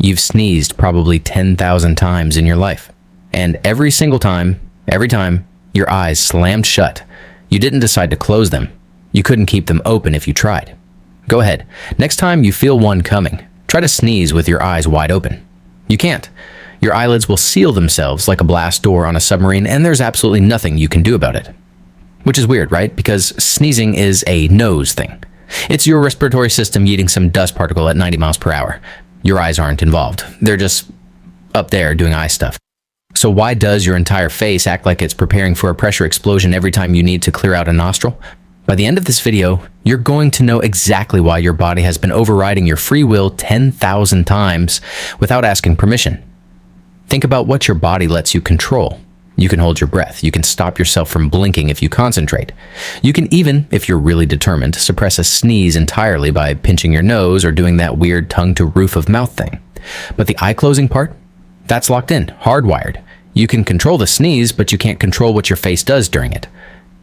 You've sneezed probably 10,000 times in your life. And every time, your eyes slammed shut. You didn't decide to close them. You couldn't keep them open if you tried. Go ahead. Next time you feel one coming, try to sneeze with your eyes wide open. You can't. Your eyelids will seal themselves like a blast door on a submarine, and there's absolutely nothing you can do about it. Which is weird, right? Because sneezing is a nose thing. It's your respiratory system yeeting some dust particle at 90 miles per hour. Your eyes aren't involved. They're just up there doing eye stuff. So why does your entire face act like it's preparing for a pressure explosion every time you need to clear out a nostril? By the end of this video, you're going to know exactly why your body has been overriding your free will 10,000 times without asking permission. Think about what your body lets you control. You can hold your breath. You can stop yourself from blinking if you concentrate. You can even, if you're really determined, suppress a sneeze entirely by pinching your nose or doing that weird tongue-to-roof-of-mouth thing. But the eye-closing part? That's locked in, hardwired. You can control the sneeze, but you can't control what your face does during it.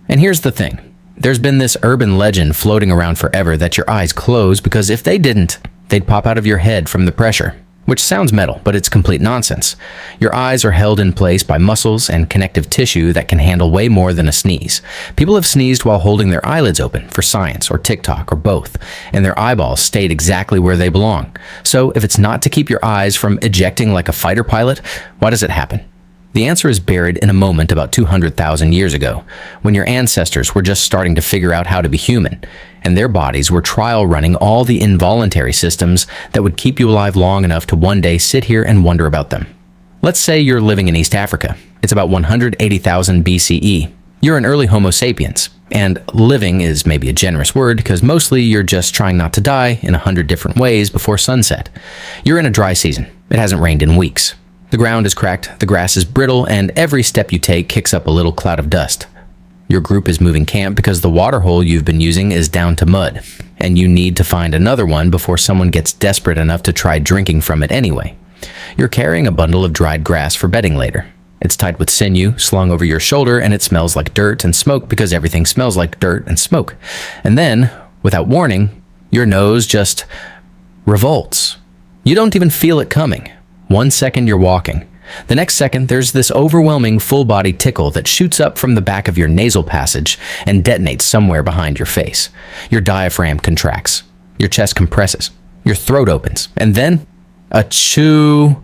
And here's the thing. There's been this urban legend floating around forever that your eyes close because if they didn't, they'd pop out of your head from the pressure. Which sounds metal, but it's complete nonsense. Your eyes are held in place by muscles and connective tissue that can handle way more than a sneeze. People have sneezed while holding their eyelids open for science or TikTok or both, and their eyeballs stayed exactly where they belong. So if it's not to keep your eyes from ejecting like a fighter pilot, why does it happen? The answer is buried in a moment about 200,000 years ago, when your ancestors were just starting to figure out how to be human, and their bodies were trial running all the involuntary systems that would keep you alive long enough to one day sit here and wonder about them. Let's say you're living in East Africa. It's about 180,000 BCE. You're an early Homo sapiens, and living is maybe a generous word because mostly you're just trying not to die in 100 different ways before sunset. You're in a dry season. It hasn't rained in weeks. The ground is cracked, the grass is brittle, and every step you take kicks up a little cloud of dust. Your group is moving camp because the water hole you've been using is down to mud, and you need to find another one before someone gets desperate enough to try drinking from it anyway. You're carrying a bundle of dried grass for bedding later. It's tied with sinew, slung over your shoulder, and it smells like dirt and smoke because everything smells like dirt and smoke. And then, without warning, your nose just revolts. You don't even feel it coming. 1 second you're walking. The next second there's this overwhelming full-body tickle that shoots up from the back of your nasal passage and detonates somewhere behind your face. Your diaphragm contracts. Your chest compresses. Your throat opens. And then, achoo!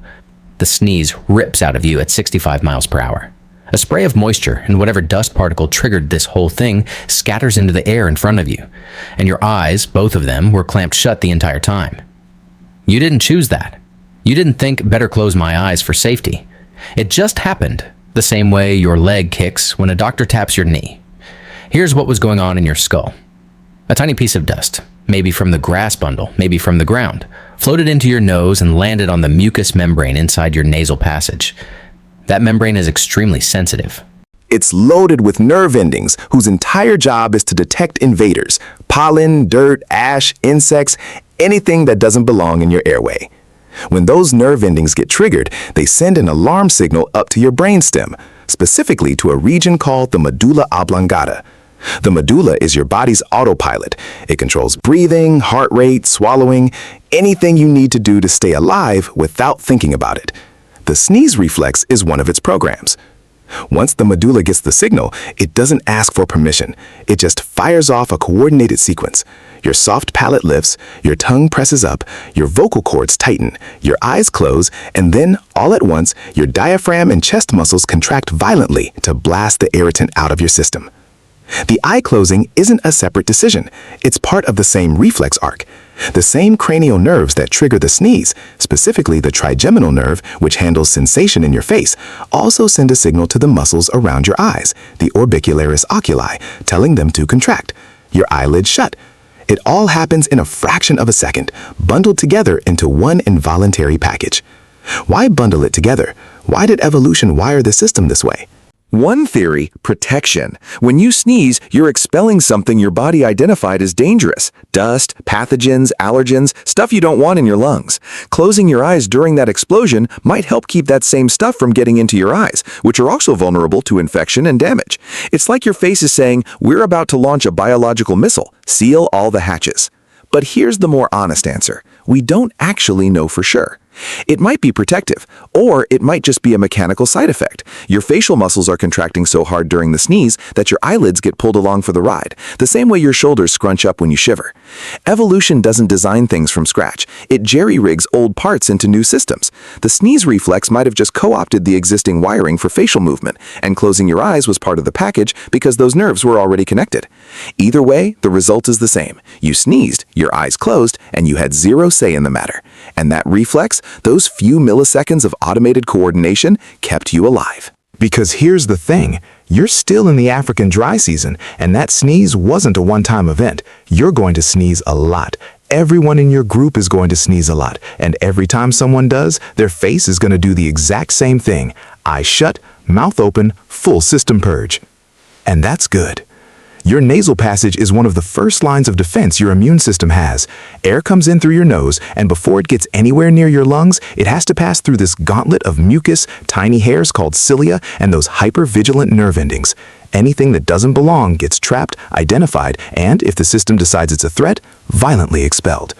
The sneeze rips out of you at 65 miles per hour. A spray of moisture and whatever dust particle triggered this whole thing scatters into the air in front of you. And your eyes, both of them, were clamped shut the entire time. You didn't choose that. You didn't think, better close my eyes for safety. It just happened, the same way your leg kicks when a doctor taps your knee. Here's what was going on in your skull. A tiny piece of dust, maybe from the grass bundle, maybe from the ground, floated into your nose and landed on the mucous membrane inside your nasal passage. That membrane is extremely sensitive. It's loaded with nerve endings whose entire job is to detect invaders, pollen, dirt, ash, insects, anything that doesn't belong in your airway. When those nerve endings get triggered, they send an alarm signal up to your brainstem, specifically to a region called the medulla oblongata. The medulla is your body's autopilot. It controls breathing, heart rate, swallowing, anything you need to do to stay alive without thinking about it. The sneeze reflex is one of its programs. Once the medulla gets the signal, it doesn't ask for permission. It just fires off a coordinated sequence. Your soft palate lifts, your tongue presses up, your vocal cords tighten, your eyes close, and then, all at once, your diaphragm and chest muscles contract violently to blast the irritant out of your system. The eye closing isn't a separate decision. It's part of the same reflex arc. The same cranial nerves that trigger the sneeze, specifically the trigeminal nerve, which handles sensation in your face, also send a signal to the muscles around your eyes, the orbicularis oculi, telling them to contract. Your eyelids shut. It all happens in a fraction of a second, bundled together into one involuntary package. Why bundle it together? Why did evolution wire the system this way? One theory, protection. When you sneeze, you're expelling something your body identified as dangerous. Dust, pathogens, allergens, stuff you don't want in your lungs. Closing your eyes during that explosion might help keep that same stuff from getting into your eyes, which are also vulnerable to infection and damage. It's like your face is saying, we're about to launch a biological missile. Seal all the hatches. But here's the more honest answer. We don't actually know for sure. It might be protective, or it might just be a mechanical side effect. Your facial muscles are contracting so hard during the sneeze that your eyelids get pulled along for the ride, the same way your shoulders scrunch up when you shiver. Evolution doesn't design things from scratch. It jerry-rigs old parts into new systems. The sneeze reflex might have just co-opted the existing wiring for facial movement, and closing your eyes was part of the package because those nerves were already connected. Either way, the result is the same. You sneezed, your eyes closed, and you had zero say in the matter. And that reflex, those few milliseconds of automated coordination, kept you alive. Because here's the thing, you're still in the African dry season, and that sneeze wasn't a one-time event. You're going to sneeze a lot. Everyone in your group is going to sneeze a lot, and every time someone does, their face is going to do the exact same thing. Eyes shut, mouth open, full system purge. And that's good. Your nasal passage is one of the first lines of defense your immune system has. Air comes in through your nose, and before it gets anywhere near your lungs, it has to pass through this gauntlet of mucus, tiny hairs called cilia, and those hyper-vigilant nerve endings. Anything that doesn't belong gets trapped, identified, and, if the system decides it's a threat, violently expelled.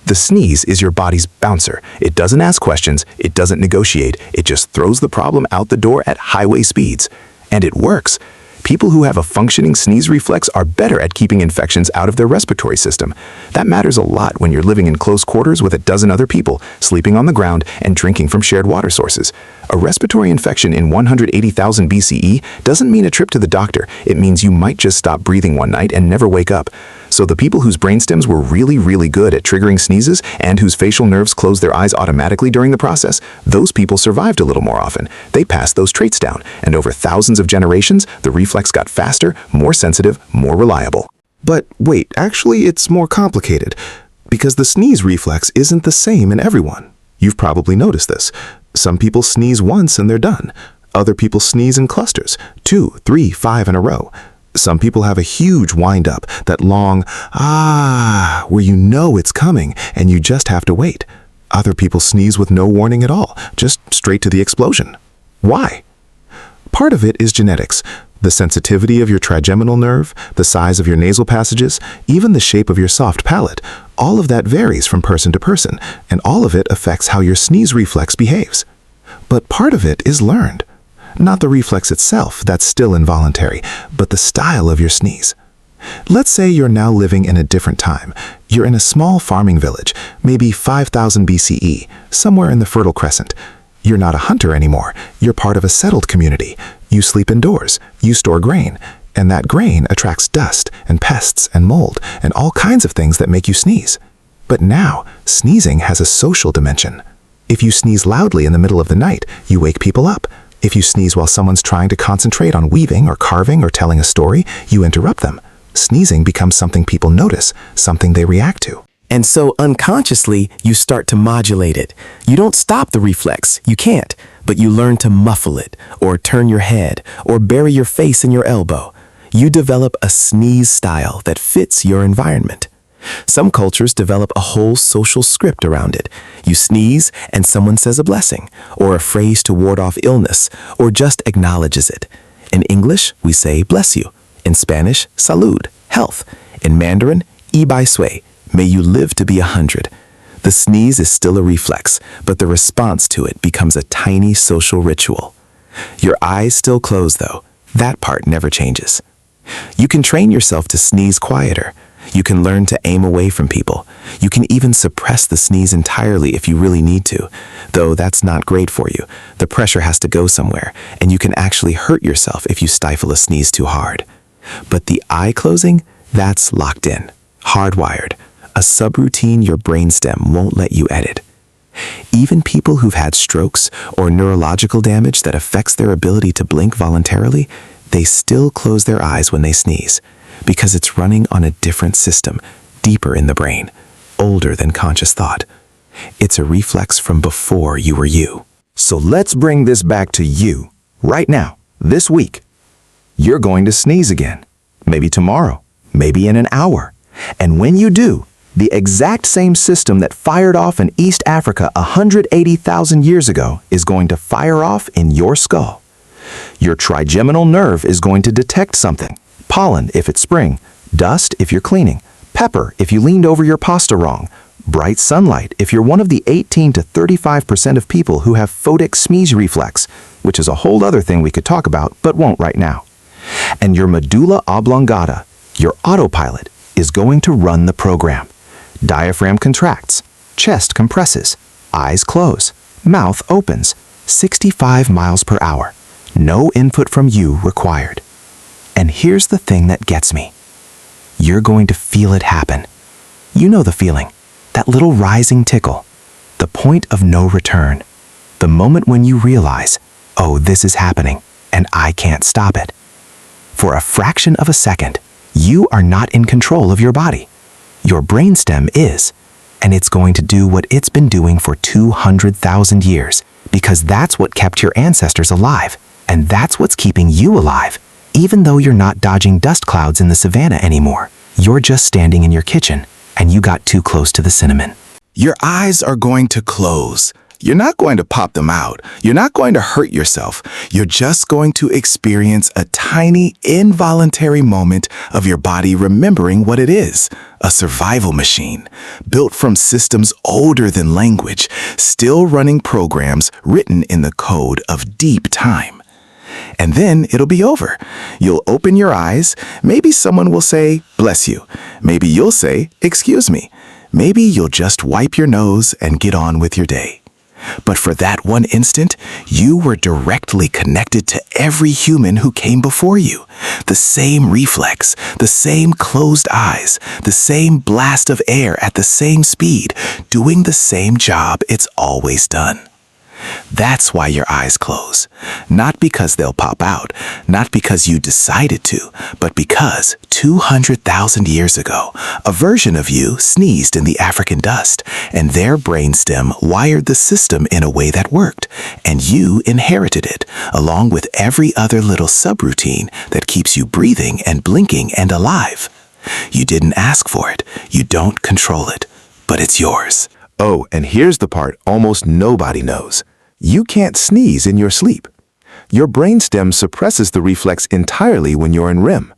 The sneeze is your body's bouncer. It doesn't ask questions, it doesn't negotiate, it just throws the problem out the door at highway speeds. And it works. People who have a functioning sneeze reflex are better at keeping infections out of their respiratory system. That matters a lot when you're living in close quarters with a dozen other people, sleeping on the ground, and drinking from shared water sources. A respiratory infection in 180,000 BCE doesn't mean a trip to the doctor. It means you might just stop breathing one night and never wake up. So the people whose brainstems were really good at triggering sneezes and whose facial nerves closed their eyes automatically during the process, those people survived a little more often. They passed those traits down, and over thousands of generations, the reflex got faster, more sensitive, more reliable. But wait, actually it's more complicated, because the sneeze reflex isn't the same in everyone. You've probably noticed this. Some people sneeze once and they're done. Other people sneeze in clusters, 2, 3, 5 in a row. Some people have a huge wind-up, that long, ah, where you know it's coming and you just have to wait. Other people sneeze with no warning at all, just straight to the explosion. Why? Part of it is genetics. The sensitivity of your trigeminal nerve, the size of your nasal passages, even the shape of your soft palate, all of that varies from person to person, and all of it affects how your sneeze reflex behaves. But part of it is learned. Not the reflex itself, that's still involuntary, but the style of your sneeze. Let's say you're now living in a different time. You're in a small farming village, maybe 5000 BCE, somewhere in the Fertile Crescent. You're not a hunter anymore. You're part of a settled community. You sleep indoors. You store grain. And that grain attracts dust and pests and mold and all kinds of things that make you sneeze. But now, sneezing has a social dimension. If you sneeze loudly in the middle of the night, you wake people up. If you sneeze while someone's trying to concentrate on weaving or carving or telling a story, you interrupt them. Sneezing becomes something people notice, something they react to. And so unconsciously, you start to modulate it. You don't stop the reflex, you can't, but you learn to muffle it, or turn your head, or bury your face in your elbow. You develop a sneeze style that fits your environment. Some cultures develop a whole social script around it. You sneeze and someone says a blessing, or a phrase to ward off illness, or just acknowledges it. In English, we say bless you. In Spanish, salud, health. In Mandarin, y bai sui, may you live to be 100. The sneeze is still a reflex, but the response to it becomes a tiny social ritual. Your eyes still close though. That part never changes. You can train yourself to sneeze quieter. You can learn to aim away from people. You can even suppress the sneeze entirely if you really need to, though that's not great for you. The pressure has to go somewhere, and you can actually hurt yourself if you stifle a sneeze too hard. But the eye closing, that's locked in, hardwired, a subroutine your brainstem won't let you edit. Even people who've had strokes or neurological damage that affects their ability to blink voluntarily, they still close their eyes when they sneeze, because it's running on a different system, deeper in the brain, older than conscious thought. It's a reflex from before you were you. So let's bring this back to you, right now, this week. You're going to sneeze again, maybe tomorrow, maybe in an hour. And when you do, the exact same system that fired off in East Africa 180,000 years ago is going to fire off in your skull. Your trigeminal nerve is going to detect something. Pollen if it's spring, dust if you're cleaning, pepper if you leaned over your pasta wrong, Bright sunlight if you're one of the 18 to 35% of people who have photic sneeze reflex, which is a whole other thing we could talk about but won't right now. And your medulla oblongata, your autopilot, is going to run the program. Diaphragm contracts, chest compresses, eyes close, mouth opens, 65 miles per hour. No input from you required. And here's the thing that gets me. You're going to feel it happen. You know the feeling, that little rising tickle, the point of no return, the moment when you realize, oh, this is happening, and I can't stop it. For a fraction of a second, you are not in control of your body. Your brainstem is, and it's going to do what it's been doing for 200,000 years, because that's what kept your ancestors alive, and that's what's keeping you alive. Even though you're not dodging dust clouds in the savannah anymore, you're just standing in your kitchen, and you got too close to the cinnamon. Your eyes are going to close. You're not going to pop them out. You're not going to hurt yourself. You're just going to experience a tiny, involuntary moment of your body remembering what it is, a survival machine, built from systems older than language, still running programs written in the code of deep time. And then it'll be over. You'll open your eyes. Maybe someone will say, bless you. Maybe you'll say, excuse me. Maybe you'll just wipe your nose and get on with your day. But for that one instant, you were directly connected to every human who came before you. The same reflex, the same closed eyes, the same blast of air at the same speed, doing the same job it's always done. That's why your eyes close. Not because they'll pop out, not because you decided to, but because 200,000 years ago, a version of you sneezed in the African dust, and their brainstem wired the system in a way that worked, and you inherited it, along with every other little subroutine that keeps you breathing and blinking and alive. You didn't ask for it, you don't control it, but it's yours. Oh, and here's the part almost nobody knows. You can't sneeze in your sleep. Your brainstem suppresses the reflex entirely when you're in REM.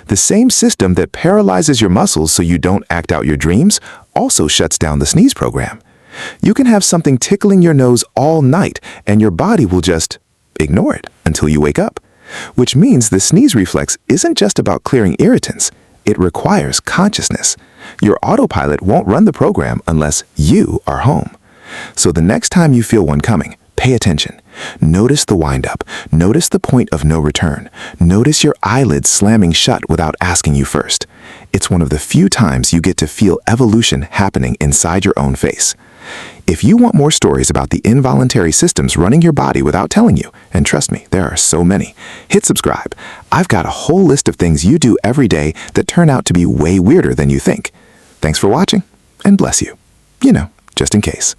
The same system that paralyzes your muscles so you don't act out your dreams also shuts down the sneeze program. You can have something tickling your nose all night and your body will just ignore it until you wake up. Which means the sneeze reflex isn't just about clearing irritants. It requires consciousness. Your autopilot won't run the program unless you are home. So the next time you feel one coming, pay attention. Notice the wind-up. Notice the point of no return. Notice your eyelids slamming shut without asking you first. It's one of the few times you get to feel evolution happening inside your own face. If you want more stories about the involuntary systems running your body without telling you, and trust me, there are so many, hit subscribe. I've got a whole list of things you do every day that turn out to be way weirder than you think. Thanks for watching, and bless you. You know, just in case.